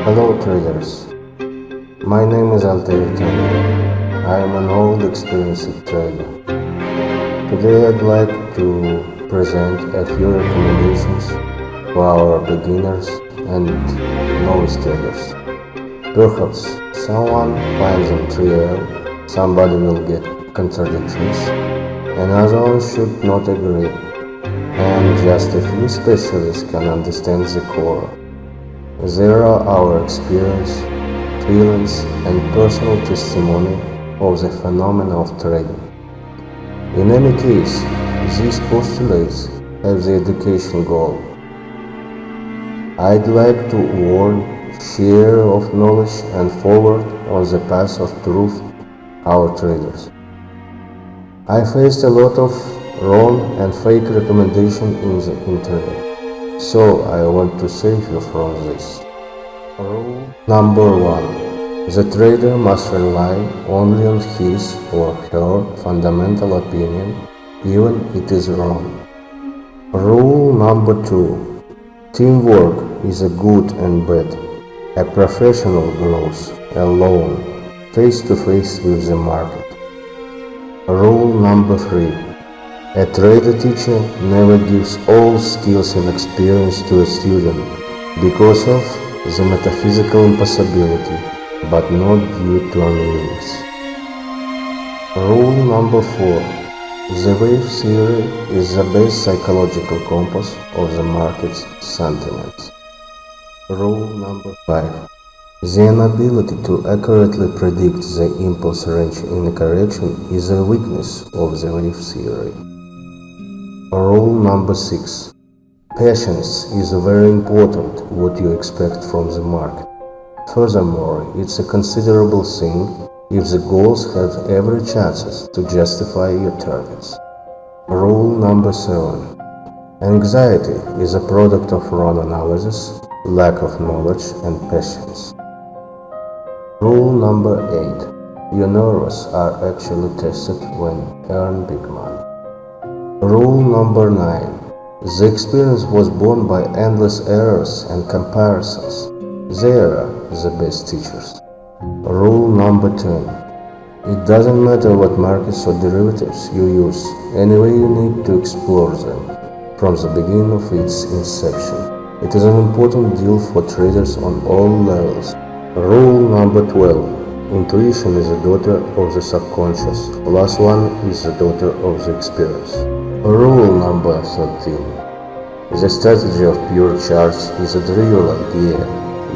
Hello traders, my name is altairtengri. I am an old experienced trader. Today I'd like to present a few recommendations for our beginners and novice traders. Perhaps someone finds them trivial, somebody will get contradictions, and others should not agree, and just a few specialists can understand the core. There are our experience, feelings, and personal testimony of the phenomena of trading. In any case, these postulates have the education goal. I'd like to warn, share of knowledge and forward on the path of truth our traders. I faced a lot of wrong and fake recommendation in the internet. So I want to save you from this. Rule number 1. The trader must rely only on his or her fundamental opinion, even it is wrong. Rule number 2. Teamwork is a good and bad. A professional grows alone, face to face with the market. Rule number 3. A trader teacher never gives all skills and experience to a student because of the metaphysical impossibility, but not due to unwillingness. Rule number 4. The wave theory is the best psychological compass of the market's sentiments. Rule number 5. The inability to accurately predict the impulse range in a correction is a weakness of the wave theory. Rule number 6. Patience is very important what you expect from the market. Furthermore, it's a considerable thing if the goals have every chances to justify your targets. Rule number 7. Anxiety is a product of wrong analysis, lack of knowledge and patience. Rule number 8. Your nerves are actually tested when you earn big money. Rule number 9. The experience was born by endless errors and comparisons. They are the best teachers. Rule number 10. It doesn't matter what markets or derivatives you use, anyway you need to explore them from the beginning of its inception. It is an important deal for traders on all levels. Rule number 12. Intuition is the daughter of the subconscious, plus one is the daughter of the experience. Rule number 13. The strategy of pure charts is a trivial idea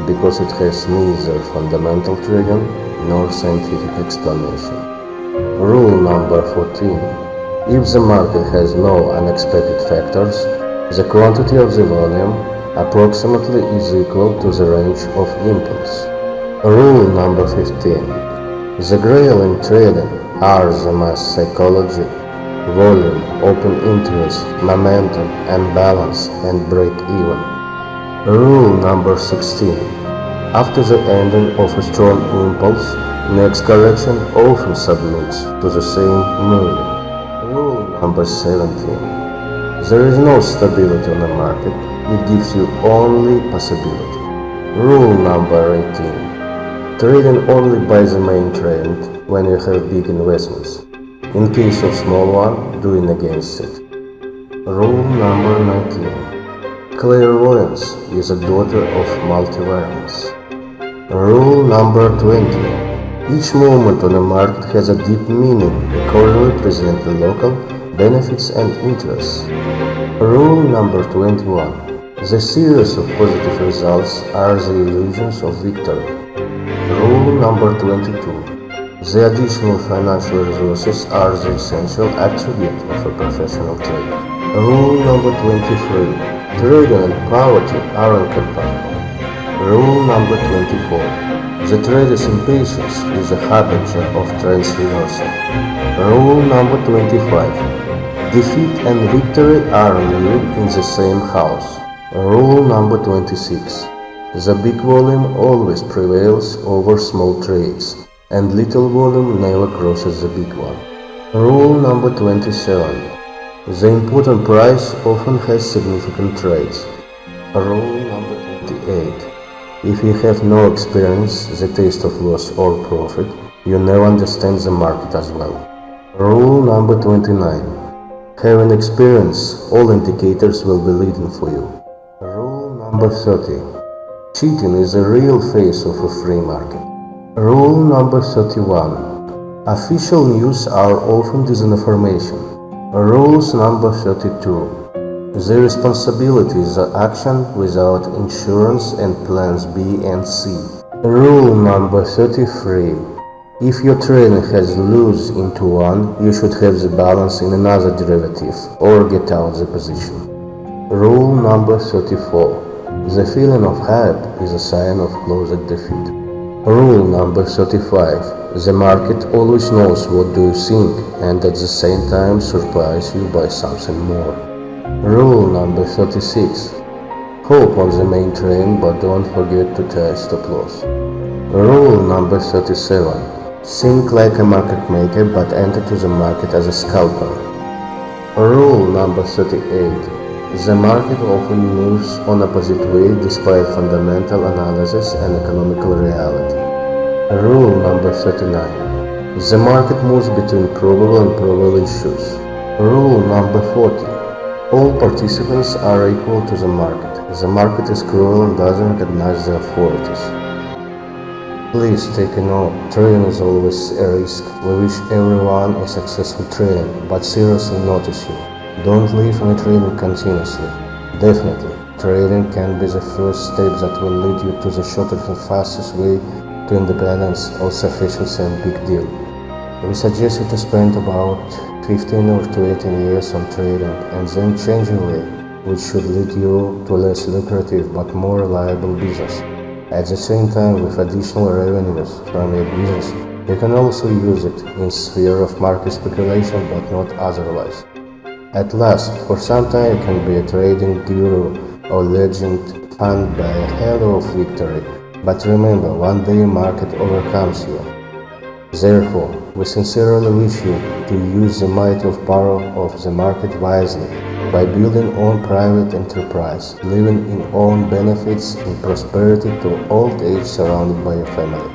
because it has neither fundamental trading nor scientific explanation. Rule number 14. If the market has no unexpected factors, the quantity of the volume approximately is equal to the range of impulse. Rule number 15. The grail in trading are the mass psychology, volume, open interest, momentum, and balance, and break even. Rule number 16. After the ending of a strong impulse, next correction often submits to the same movement. Rule number 17. There is no stability on the market, it gives you only possibility. Rule number 18. Trading only by the main trend when you have big investments. In case of small one, doing against it. Rule number 19. Clairvoyance is a daughter of multivariance. Rule number 20. Each movement on a market has a deep meaning, accordingly presenting local benefits and interests. Rule number 21. The series of positive results are the illusions of victory. Rule number 22. The additional financial resources are the essential attribute of a professional trader. Rule number 23. Trading and poverty are incompatible. Rule number 24. The trader's impatience is a harbinger of trends reversal. Rule number 25. Defeat and victory are living in the same house. Rule number 26. The big volume always prevails over small trades, and little volume never crosses the big one. Rule number 27. The important price often has significant trades. Rule number 28. If you have no experience, the taste of loss or profit, you never understand the market as well. Rule number 29. Having experience, all indicators will be leading for you. Rule number 30. Cheating is the real face of a free market. Rule number 31. Official news are often disinformation. Rules number 32. The responsibility is action without insurance and plans B and C. Rule number 33. If your trading has lose into one, you should have the balance in another derivative or get out the position. Rule number 34. The feeling of hype is a sign of closer defeat. Rule number 35. The market always knows what do you think and at the same time surprise you by something more. Rule number 36. Hope on the main train but don't forget to tie stop loss. Rule number 37. Think like a market maker but enter to the market as a scalper. Rule number 38. The market often moves on opposite way despite fundamental analysis and economical reality. Rule number 39. The market moves between probable and probable issues. Rule number 40. All participants are equal to the market. The market is cruel and doesn't recognize the authorities. Please take a note, trading is always a risk. We wish everyone a successful trading, but seriously notice you. Don't live on trading continuously. Definitely, trading can be the first step that will lead you to the shortest and fastest way to independence or sufficiency and big deal. We suggest you to spend about 15 or to 18 years on trading and then change your way, which should lead you to a less lucrative but more reliable business. At the same time, with additional revenues from your business, you can also use it in sphere of market speculation but not otherwise. At last, for some time you can be a trading guru or legend found by a halo of victory, but remember, one day market overcomes you. Therefore, we sincerely wish you to use the might of power of the market wisely by building own private enterprise, living in own benefits and prosperity to old age surrounded by your family.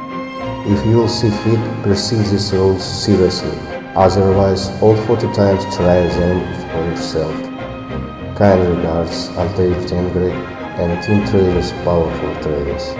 If you will see fit, pursue these rules seriously. Otherwise, all 40 times try them for yourself. Kind regards, altairtengri and Team Traders, Powerful Traders.